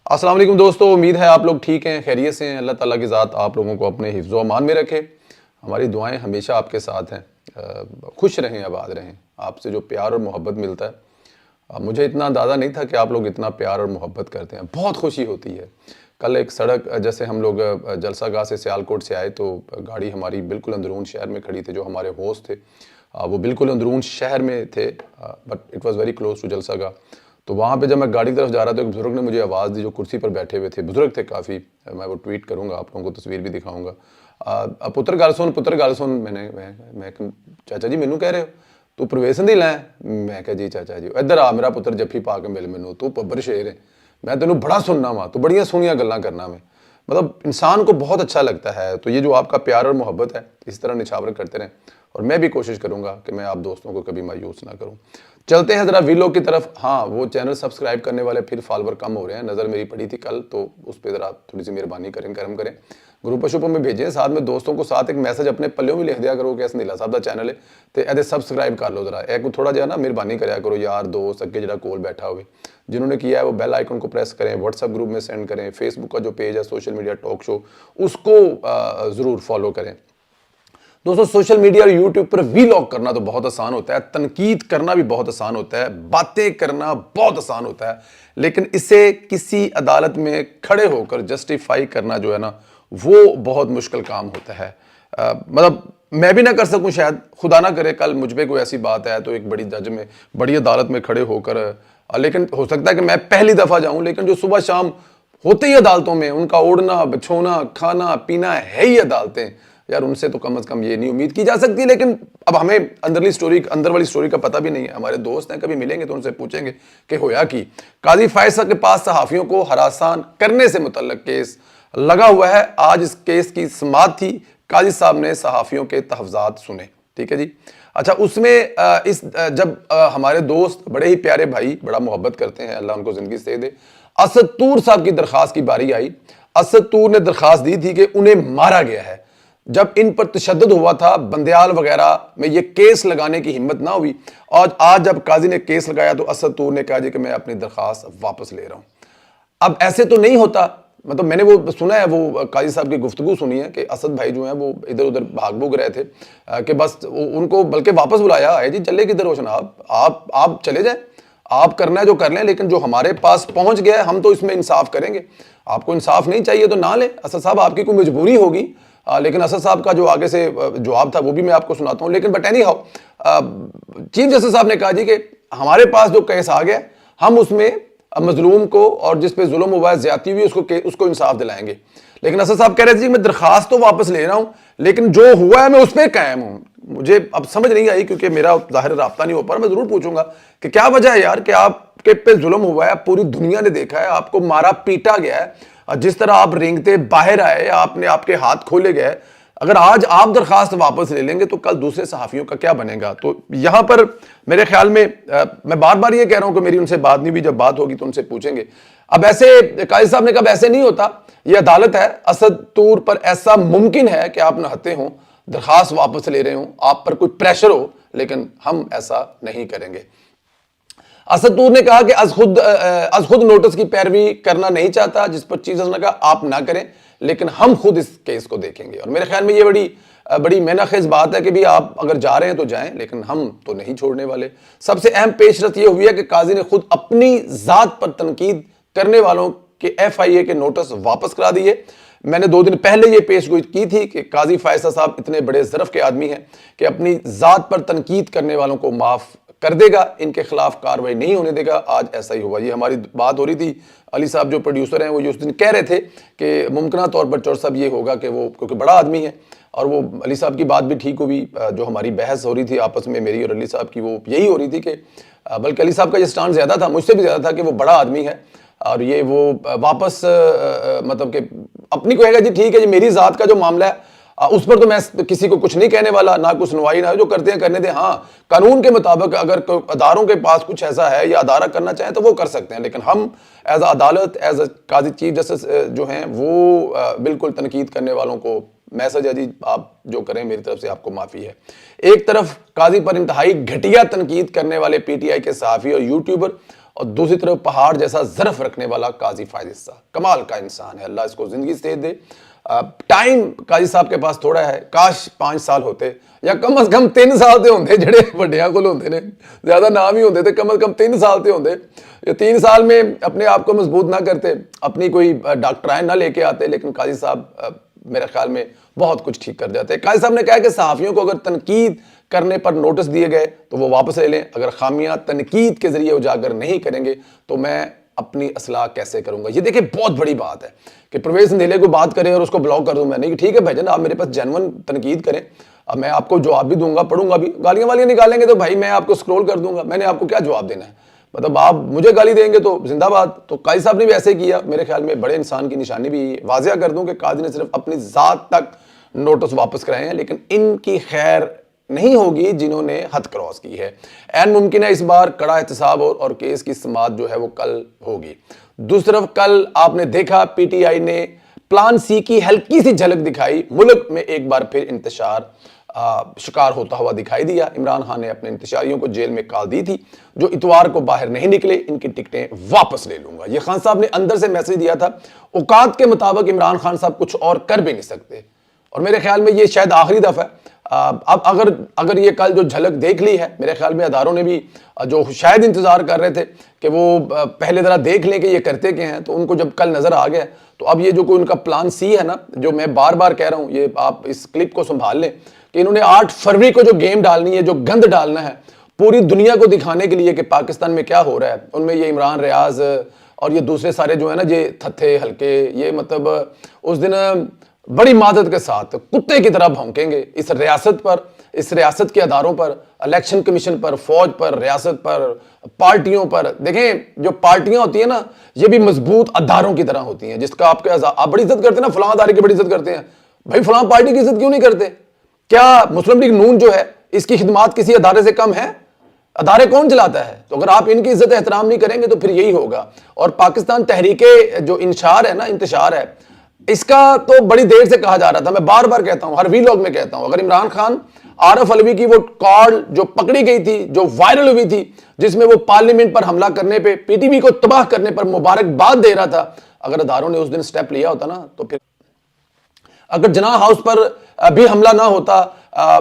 السلام علیکم دوستو، امید ہے آپ لوگ ٹھیک ہیں، خیریت سے ہیں۔ اللہ تعالیٰ کی ذات آپ لوگوں کو اپنے حفظ و امان میں رکھے۔ ہماری دعائیں ہمیشہ آپ کے ساتھ ہیں۔ خوش رہیں، آباد رہیں۔ آپ سے جو پیار اور محبت ملتا ہے، مجھے اتنا اندازہ نہیں تھا کہ آپ لوگ اتنا پیار اور محبت کرتے ہیں، بہت خوشی ہوتی ہے۔ کل ایک سڑک جیسے ہم لوگ جلسہ گاہ سے سیالکوٹ سے آئے تو گاڑی ہماری بالکل اندرون شہر میں کھڑی تھی۔ جو ہمارے ہوسٹ تھے وہ بالکل اندرون شہر میں تھے، but it was very close to جلسہ گاہ۔ تو وہاں پہ جب میں گاڑی کی طرف جا رہا تھا، ایک بزرگ نے مجھے آواز دی، جو کرسی پر بیٹھے ہوئے تھے، بزرگ تھے کافی۔ میں وہ ٹویٹ کروں گا، آپ لوگوں کو تصویر بھی دکھاؤں گا۔ پتر گل سن۔ میں چاچا جی مینوں کہہ رہے ہو تو پرویز سندھی لائیں؟ میں کہا جی چاچا جی، ادھر آ میرا پتر جفی پا کے مل مینوں، تو پبر شیر ہے، میں تینوں بڑا سننا وا، تو بڑیاں سونیاں گلاں کرنا میں۔ مطلب انسان کو بہت اچھا لگتا ہے۔ تو یہ جو آپ کا پیار اور محبت ہے، اس طرح نچھاور کرتے رہیں، اور میں بھی کوشش کروں گا کہ میں آپ دوستوں کو کبھی مایوس نہ کروں۔ چلتے ہیں ذرا ویلوگ کی طرف۔ ہاں، وہ چینل سبسکرائب کرنے والے پھر فالوور کم ہو رہے ہیں، نظر میری پڑی تھی کل، تو اس پہ ذرا تھوڑی سی مہربانی کریں، کرم کریں، گروپ شوپوں میں بھیجیں، ساتھ میں دوستوں کو ساتھ ایک میسج اپنے پلیوں میں لکھ دیا کرو کہ سندیلا صاحب دا چینل ہے تے ایدے سبسکرائب کر لو۔ ذرا ایک تھوڑا جہا نا مہربانی کریا کرو، یار دوست اگے جڑا کول بیٹھا ہوئے، جنہوں نے کیا ہے وہ بیل آئیکن کو پریس کریں، واٹس ایپ گروپ میں سینڈ کریں، فیس بک کا جو پیج ہے سوشل میڈیا ٹاک شو، اس کو ضرور فالو کریں۔ دوستو، سوشل میڈیا اور یوٹیوب پر ویلاگ کرنا تو بہت آسان ہوتا ہے، تنقید کرنا بھی بہت آسان ہوتا ہے، باتیں کرنا بہت آسان ہوتا ہے، لیکن اسے کسی عدالت میں کھڑے ہو کر جسٹیفائی کرنا جو ہے نا، وہ بہت مشکل کام ہوتا ہے۔ مطلب میں بھی نہ کر سکوں، شاید خدا نہ کرے کل مجھ پہ کوئی ایسی بات ہے تو ایک بڑی جج میں، بڑی عدالت میں کھڑے ہو کر، لیکن ہو سکتا ہے کہ میں پہلی دفعہ جاؤں، لیکن جو صبح شام ہوتے ہی عدالتوں میں، ان کا اوڑھنا بچھونا کھانا پینا ہے ہی عدالتیں، یار ان سے تو کم از کم یہ نہیں امید کی جا سکتی۔ لیکن اب ہمیں اندر والی سٹوری کا پتہ بھی نہیں ہے۔ ہمارے دوست ہیں، کبھی ملیں گے تو ان سے پوچھیں گے کہ ہویا کی۔ قاضی فائز صاحب کے پاس صحافیوں کو ہراساں کرنے سے متعلق کیس لگا ہوا ہے۔ آج اس کیس کی سماعت تھی، قاضی صاحب نے صحافیوں کے تحفظات سنے، ٹھیک ہے جی۔ اچھا، اس میں جب ہمارے دوست، بڑے ہی پیارے بھائی، بڑا محبت کرتے ہیں، اللہ ان کو زندگی سے دے، اسد طور صاحب کی درخواست کی باری آئی۔ اسد طور نے درخواست دی تھی کہ انہیں مارا گیا ہے۔ جب ان پر تشدد ہوا تھا بندیال وغیرہ میں، یہ کیس لگانے کی ہمت نہ ہوئی، اور آج جب قاضی نے کیس لگایا تو اسد طور نے کہا جی کہ میں اپنی درخواست واپس لے رہا ہوں۔ اب ایسے تو نہیں ہوتا، مطلب میں نے وہ سنا ہے، وہ قاضی صاحب کی گفتگو سنی ہے کہ اسد بھائی جو ہیں وہ ادھر ادھر بھاگ بھوگ رہے تھے، کہ بس ان کو بلکہ واپس بلایا ہے، جی چلے کدھر ہو جناب، آپ چلے جائیں، آپ کرنا ہے جو کر لیں، لیکن جو ہمارے پاس پہنچ گیا ہے ہم تو اس میں انصاف کریں گے۔ آپ کو انصاف نہیں چاہیے تو نہ لیں، اسد صاحب آپ کی کوئی مجبوری ہوگی، لیکن اسد صاحب کا جو آگے سے جواب تھا وہ بھی میں آپ کو سناتا ہوں۔ لیکن but any how, chief justice صاحب نے کہا جی کہ ہمارے پاس جو کیس آ گیا، ہم اس میں مظلوم کو اور جس پہ ظلم ہوا ہے، زیادتی ہوئی، اس کو انصاف دلائیں گے۔ لیکن اسد صاحب کہہ رہے تھے میں درخواست تو واپس لے رہا ہوں، لیکن جو ہوا ہے میں اس پہ قائم ہوں۔ مجھے اب سمجھ نہیں آئی، کیونکہ میرا ظاہر رابطہ نہیں ہو پا رہا، میں ضرور پوچھوں گا کہ کیا وجہ ہے یار کہ آپ کے پہ ظلم ہوا ہے، پوری دنیا نے دیکھا ہے، آپ کو مارا پیٹا گیا ہے، جس طرح آپ رینگتے باہر آئے، آپ کے ہاتھ کھولے گئے، اگر آج آپ درخواست واپس لے لیں گے تو کل دوسرے صحافیوں کا کیا بنے گا؟ تو یہاں پر میرے خیال میں میں بار بار یہ کہہ رہا ہوں کہ میری ان سے بات نہیں ہوئی، جب بات ہوگی تو ان سے پوچھیں گے۔ اب ایسے قاضی صاحب نے کہا ایسے نہیں ہوتا، یہ عدالت ہے، اسد طور پر ایسا ممکن ہے کہ آپ نہتے ہوں، درخواست واپس لے رہے ہوں، آپ پر کوئی پریشر ہو، لیکن ہم ایسا نہیں کریں گے۔ اسد طور نے کہا کہ از خود نوٹس کی پیروی کرنا نہیں چاہتا، جس پر چیف جسٹس نے کہا آپ نہ کریں، لیکن ہم خود اس کیس کو دیکھیں گے۔ اور میرے خیال میں یہ بڑی مینا خیز بات ہے کہ بھی آپ اگر جا رہے ہیں تو جائیں، لیکن ہم تو نہیں چھوڑنے والے۔ سب سے اہم پیش رفت یہ ہوئی ہے کہ قاضی نے خود اپنی ذات پر تنقید کرنے والوں کے FIA کے نوٹس واپس کرا دیے۔ میں نے 2 دن پہلے یہ پیش گوئی کی تھی کہ قاضی فائز صاحب اتنے بڑے ظرف کے آدمی ہیں کہ اپنی ذات پر تنقید کرنے والوں کو معاف کر دے گا، ان کے خلاف کارروائی نہیں ہونے دے گا۔ آج ایسا ہی ہوا۔ یہ ہماری بات ہو رہی تھی، علی صاحب جو پروڈیوسر ہیں وہ اس دن کہہ رہے تھے کہ ممکنہ طور پر چور صاحب یہ ہوگا کہ وہ کیونکہ بڑا آدمی ہے، اور وہ علی صاحب کی بات بھی ٹھیک ہوئی، جو ہماری بحث ہو رہی تھی آپس میں میری اور علی صاحب کی، وہ یہی ہو رہی تھی کہ بلکہ علی صاحب کا یہ سٹانڈ زیادہ تھا، مجھ سے بھی زیادہ تھا، کہ وہ بڑا آدمی ہے اور یہ وہ واپس مطلب کہ اپنی کہے گا جی ٹھیک ہے جی میری ذات کا جو معاملہ ہے اس پر تو میں کسی کو کچھ نہیں کہنے والا، نہ کچھ سنوائی، نہ جو کرتے ہیں کرنے دیں۔ ہاں، قانون کے مطابق اگر اداروں کے پاس کچھ ایسا ہے یا ادارہ کرنا چاہیں تو وہ کر سکتے ہیں، لیکن ہم ایز اے عدالت، as a Qazi chief justice جو ہیں وہ بالکل تنقید کرنے والوں کو میسج ہے جی آپ جو کریں میری طرف سے آپ کو معافی ہے۔ ایک طرف قاضی پر انتہائی گھٹیا تنقید کرنے والے PTI کے صحافی اور یوٹیوبر، اور دوسری طرف پہاڑ جیسا ظرف رکھنے والا قاضی فائز حصہ، کمال کا انسان ہے، اللہ اس کو زندگی سے دے۔ ٹائم قاضی صاحب کے پاس تھوڑا ہے، کاش 5 سال ہوتے یا کم از کم 3 سال تے ہوندے، جڑے وڈیاں کول ہوندے نے زیادہ نام ہی ہوندے تے کم از کم 3 سال تے ہوندے، یا 3 سال میں اپنے آپ کو مضبوط نہ کرتے، اپنی کوئی ڈاکٹرائن نہ لے کے آتے، لیکن قاضی صاحب میرے خیال میں بہت کچھ ٹھیک کر جاتے ہیں۔ قاضی صاحب نے کہا کہ صحافیوں کو اگر تنقید کرنے پر نوٹس دیے گئے تو وہ واپس لے لیں، اگر خامیاں تنقید کے ذریعے اجاگر نہیں کریں گے تو میں اپنی اصلاح کیسے کروں گا۔ یہ دیکھیں بہت بڑی بات ہے کہ پرویز رندیلے کو بات کریں اور اس کو بلاک کر دوں میں، نہیں کہ ٹھیک ہے بھائی جان آپ میرے پاس جینون تنقید کریں، اب میں آپ کو جواب بھی دوں گا، پڑھوں گا بھی، گالیاں والیاں نکالیں گے تو بھائی میں آپ کو سکرول کر دوں گا، میں نے آپ کو کیا جواب دینا ہے، مطلب آپ مجھے گالی دیں گے تو زندہ باد۔ تو قاضی صاحب نے بھی ایسے کیا، میرے خیال میں بڑے انسان کی نشانی بھی واضح کر دوں کہ قاضی نے صرف اپنی ذات تک نوٹس واپس کرائے ہیں، لیکن ان کی خیر نہیں ہوگی جنہوں نے حد کراس کی ہے۔ این ممکن ہے اس بار کڑا احتساب اور کیس کی سماعت جو ہے وہ کل ہوگی۔ دوسری طرف کل آپ نے دیکھا پی ٹی آئی نے پلان سی کی ہلکی سی جھلک دکھائی، ملک میں ایک بار پھر انتشار شکار ہوتا ہوا دکھائی دیا۔ عمران خان نے اپنے انتشاریوں کو جیل میں کال دی تھی، جو اتوار کو باہر نہیں نکلے ان کی ٹکٹیں واپس لے لوں گا۔ یہ خان صاحب نے اندر سے میسج دیا تھا، اوقات کے مطابق عمران خان صاحب کچھ اور کر بھی نہیں سکتے، اور میرے خیال میں یہ شاید آخری دفعہ ہے۔ اب اگر یہ کل جو جھلک دیکھ لی ہے، میرے خیال میں اداروں نے بھی جو شاید انتظار کر رہے تھے کہ وہ پہلے ذرا دیکھ لیں کہ یہ کرتے کیا ہیں، تو ان کو جب کل نظر آ گیا تو اب یہ جو کوئی ان کا پلان سی ہے نا، جو میں بار بار کہہ رہا ہوں، یہ آپ اس کلپ کو سنبھال لیں کہ انہوں نے 8 فروری کو جو گیم ڈالنی ہے، جو گند ڈالنا ہے پوری دنیا کو دکھانے کے لیے کہ پاکستان میں کیا ہو رہا ہے، ان میں یہ عمران ریاض اور یہ دوسرے سارے جو ہے نا یہ تھتھے ہلکے، یہ مطلب اس دن بڑی مادت کے ساتھ کتے کی طرح بھونکیں گے اس ریاست پر، اس ریاست کے اداروں پر، الیکشن کمیشن پر، فوج پر، ریاست پر، پارٹیوں پر۔ دیکھیں جو پارٹیاں ہوتی ہیں نا یہ بھی مضبوط اداروں کی طرح ہوتی ہیں، جس کا آپ بڑی عزت کرتے ہیں نا، فلاں ادارے کی بڑی عزت کرتے ہیں، بھائی فلاں پارٹی کی عزت کیوں نہیں کرتے؟ کیا مسلم لیگ نون جو ہے اس کی خدمات کسی ادارے سے کم ہے؟ ادارے کون چلاتا ہے؟ تو اگر آپ ان کی عزت احترام نہیں کریں گے تو پھر یہی ہوگا۔ اور پاکستان تحریک جو انتشار ہے اس کا تو بڑی دیر سے کہا جا رہا تھا، میں بار بار کہتا ہوں، ہر ویلاگ میں کہتا ہوں، اگر عمران خان عارف علوی کی وہ کال جو پکڑی گئی تھی، جو وائرل ہوئی تھی، جس میں وہ پارلیمنٹ پر حملہ کرنے پہ، پی ٹی وی کو تباہ کرنے پر مبارکباد دے رہا تھا، اگر اداروں نے اس دن سٹیپ لیا ہوتا نا تو پھر اگر جناح ہاؤس پر بھی حملہ نہ ہوتا،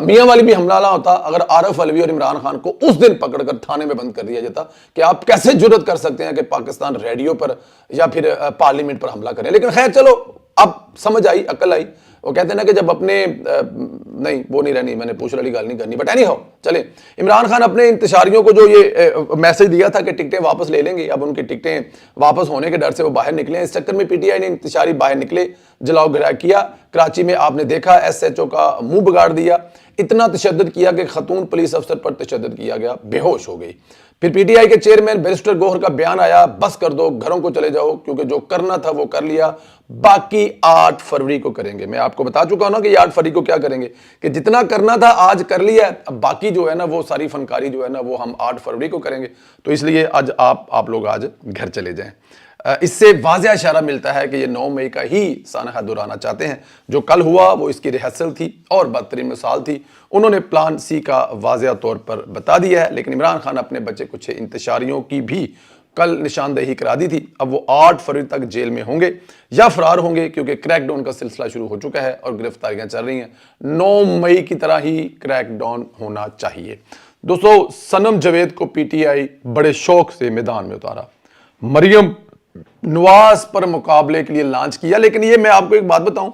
میاں والی بھی حملہ نہ ہوتا، اگر عارف علوی اور عمران خان کو اس دن پکڑ کر تھانے میں بند کر دیا جاتا کہ آپ کیسے جرت کر سکتے ہیں کہ پاکستان ریڈیو پر یا پھر پارلیمنٹ پر حملہ کریں۔ لیکن خیر چلو اب سمجھ آئی، عقل آئی۔ وہ کہتے ہیں نا کہ جب اپنے نہیں وہ نہیں رہنی، میں نے پوچھ والی گال نہیں کرنی، بٹ اینی ہاؤ چلیں، عمران خان اپنے انتشاریوں کو جو یہ میسج دیا تھا کہ ٹکٹیں واپس لے لیں گے، اب ان کی ٹکٹیں واپس ہونے کے ڈر سے وہ باہر نکلے ہیں۔ اس چکر میں پی ٹی آئی نے انتشاری باہر نکلے، جلاؤ گرا کیا۔ کراچی میں آپ نے دیکھا ایس ایچ او کا منہ بگاڑ دیا، اتنا تشدد کیا کہ خاتون پولیس افسر پر تشدد کیا گیا، بے ہوش ہو گئی۔ پھر پی ٹی آئی کے چیئرمین بیرسٹر گوہر کا بیان آیا، بس کر دو، گھروں کو چلے جاؤ، کیونکہ جو کرنا تھا وہ کر لیا، باقی 8 فروری کو کریں گے۔ میں آپ کو بتا چکا ہوں نا کہ یہ 8 فروری کو کیا کریں گے، کہ جتنا کرنا تھا آج کر لیا ہے، اب باقی جو ہے نا وہ ساری فنکاری جو ہے نا وہ ہم 8 فروری کو کریں گے۔ تو اس لیے آج آپ لوگ آج گھر چلے جائیں۔ اس سے واضح اشارہ ملتا ہے کہ یہ 9 مئی کا ہی سانحہ دہرانا چاہتے ہیں۔ جو کل ہوا وہ اس کی ریہرسل تھی اور بدترین مثال تھی، انہوں نے پلان سی کا واضح طور پر بتا دیا ہے، لیکن عمران خان اپنے بچے کچھ انتشاریوں کی بھی کل نشاندہی کرا دی تھی۔ اب وہ 8 فروری تک جیل میں ہوں گے یا فرار ہوں گے، کیونکہ کریک ڈاؤن کا سلسلہ شروع ہو چکا ہے اور گرفتاریاں چل رہی ہیں۔ 9 مئی کی طرح ہی کریک ڈاؤن ہونا چاہیے۔ دوستو، صنم جاوید کو پی ٹی آئی بڑے شوق سے میدان میں اتارا، مریم نواز پر مقابلے کے لیے لانچ کیا، لیکن یہ میں آپ کو ایک بات بتاؤں،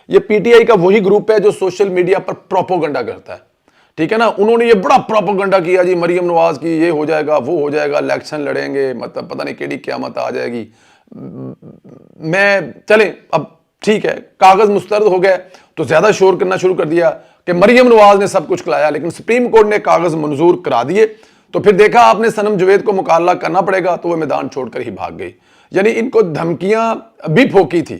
یہ پی ٹی آئی کا وہی گروپ ہے جو سوشل میڈیا پر پروپوگنڈا کرتا ہے، ٹھیک ہے نا؟ انہوں نے یہ بڑا پروپوگنڈا کیا جی مریم نواز کی یہ ہو جائے گا، وہ ہو جائے گا، الیکشن لڑیں گے، مطلب پتہ نہیں کیڑی قیامت آ جائے گی۔ میں چلیں اب ٹھیک ہے، کاغذ مسترد ہو گئے تو زیادہ شور کرنا شروع کر دیا کہ مریم نواز نے سب کچھ کھلایا، لیکن سپریم کورٹ نے کاغذ منظور کرا دیے تو پھر دیکھا آپ نے صنم جاوید کو مقابلہ کرنا پڑے گا تو وہ میدان چھوڑ کر ہی بھاگ گئی۔ یعنی ان کو دھمکیاں بھی پھونکی تھی،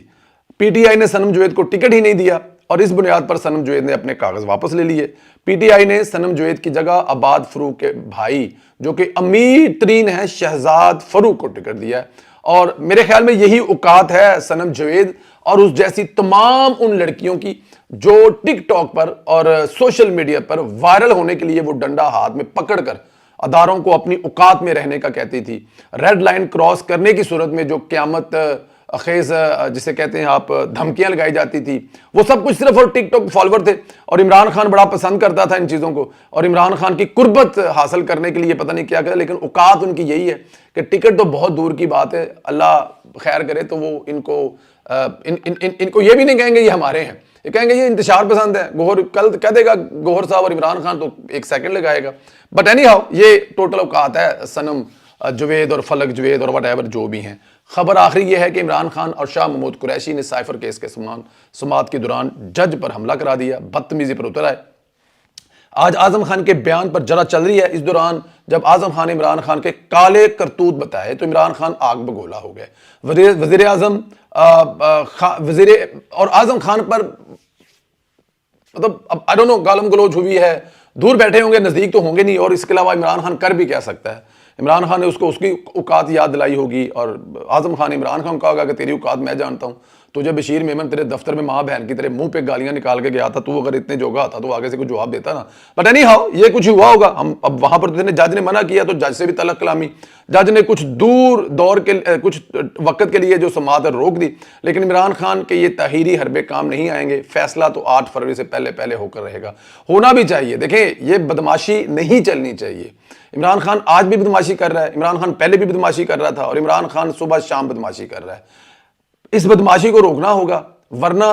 پی ٹی آئی نے صنم جاوید کو ٹکٹ ہی نہیں دیا اور اس بنیاد پر صنم جاوید نے اپنے کاغذ واپس لے لیے۔ پی ٹی آئی نے صنم جاوید کی جگہ عباد فروق کے بھائی جو کہ امیر ترین ہیں شہزاد فروق کو ٹکٹ دیا ہے، اور میرے خیال میں یہی اوقات ہے صنم جاوید اور اس جیسی تمام ان لڑکیوں کی جو ٹک ٹاک پر اور سوشل میڈیا پر وائرل ہونے کے لیے وہ ڈنڈا ہاتھ میں پکڑ کر اداروں کو اپنی اوقات میں رہنے کا کہتی تھی، ریڈ لائن کراس کرنے کی صورت میں جو قیامت خیز جسے کہتے ہیں آپ دھمکیاں لگائی جاتی تھی، وہ سب کچھ صرف اور ٹک ٹاک فالوور تھے، اور عمران خان بڑا پسند کرتا تھا ان چیزوں کو، اور عمران خان کی قربت حاصل کرنے کے لیے پتہ نہیں کیا کرے، لیکن اوقات ان کی یہی ہے کہ ٹکٹ تو بہت دور کی بات ہے، اللہ خیر کرے تو وہ ان کو یہ بھی نہیں کہیں گے یہ ہمارے ہیں، یہ کہیں گے یہ انتشار پسند ہے، گوہر کل کہہ دے گا گوہر صاحب اور عمران خان تو ایک سیکنڈ لگائے گا، بٹ اینی ہاؤ یہ ٹوٹل اوقات ہے صنم جوید اور فلک جوید اور وٹ ایور جو بھی ہیں۔ خبر آخری یہ ہے کہ عمران خان اور شاہ محمود قریشی نے سائفر کیس کے سماعت کے دوران جج پر حملہ کرا دیا، بدتمیزی پر اتر آئے۔ آج اعظم خان کے بیان پر جرا چل رہی ہے، اس دوران جب اعظم خان نے عمران خان کے کالے کرتوت بتائے تو عمران خان آگ بگولا ہو گئے۔ وزیر اعظم اور اعظم خان پر مطلب اب I don't know گالم گلوچ ہوئی ہے، دور بیٹھے ہوں گے، نزدیک تو ہوں گے نہیں، اور اس کے علاوہ عمران خان کر بھی کیا سکتا ہے؟ عمران خان نے اس کو اس کی اوقات یاد دلائی ہوگی، اور اعظم خان نے عمران خان کو کہا ہوگا کہ تیری اوقات میں جانتا ہوں، تجھے بشیر میمن تیرے دفتر میں ماں بہن کی تیرے منہ پہ گالیاں نکال کے گیا تھا، تو اگر اتنے جوگا تھا تو آگے سے کچھ جواب دیتا نا، بٹ اینی ہاؤ یہ کچھ ہوا ہوگا۔ ہم اب وہاں پر جج نے منع کیا تو جج سے بھی طلب کلامی، جج نے کچھ دور کے کچھ وقت کے لیے جو سماعت روک دی، لیکن عمران خان کے یہ تحریری حربے کام نہیں آئیں گے، فیصلہ تو 8 فروری سے پہلے ہو کر رہے گا، ہونا بھی چاہیے۔ دیکھیں یہ بدماشی نہیں چلنی چاہیے، عمران خان آج بھی بدماشی کر رہا ہے، عمران خان پہلے بھی بدماشی کر رہا تھا، اور عمران خان صبح شام بدماشی کر رہا ہے، اس بدماشی کو روکنا ہوگا، ورنہ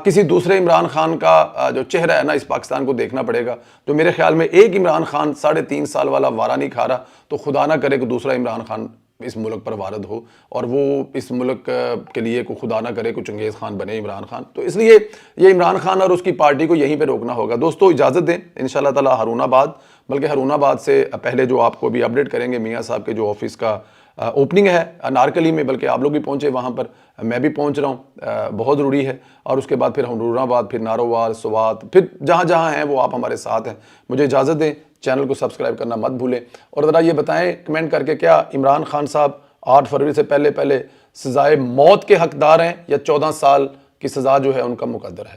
کسی دوسرے عمران خان کا جو چہرہ ہے نا اس پاکستان کو دیکھنا پڑے گا، جو میرے خیال میں ایک عمران خان 3.5 سال والا وارہ نہیں کھا رہا، تو خدا نہ کرے کہ دوسرا عمران خان اس ملک پر وارد ہو، اور وہ اس ملک کے لیے کو خدا نہ کرے کچھ چنگیز خان بنے عمران خان، تو اس لیے یہ عمران خان اور اس کی پارٹی کو یہیں پہ روکنا ہوگا۔ دوستو اجازت دیں، انشاءاللہ تعالی ہارون آباد، بلکہ ہارون آباد سے پہلے جو آپ کو بھی اپڈیٹ کریں گے میاں صاحب کے جو آفس کا اوپننگ ہے نارکلی میں، بلکہ آپ لوگ بھی پہنچے وہاں پر، میں بھی پہنچ رہا ہوں، بہت ضروری ہے، اور اس کے بعد پھر ہارون آباد، پھر نارووال، سوات، پھر جہاں جہاں ہیں وہ آپ ہمارے ساتھ ہیں۔ مجھے اجازت دیں، چینل کو سبسکرائب کرنا مت بھولیں، اور ذرا یہ بتائیں کمنٹ کر کے کیا عمران خان صاحب 8 فروری سے پہلے سزائے موت کے حقدار ہیں یا 14 سال کی سزا جو ہے ان کا مقدر ہے؟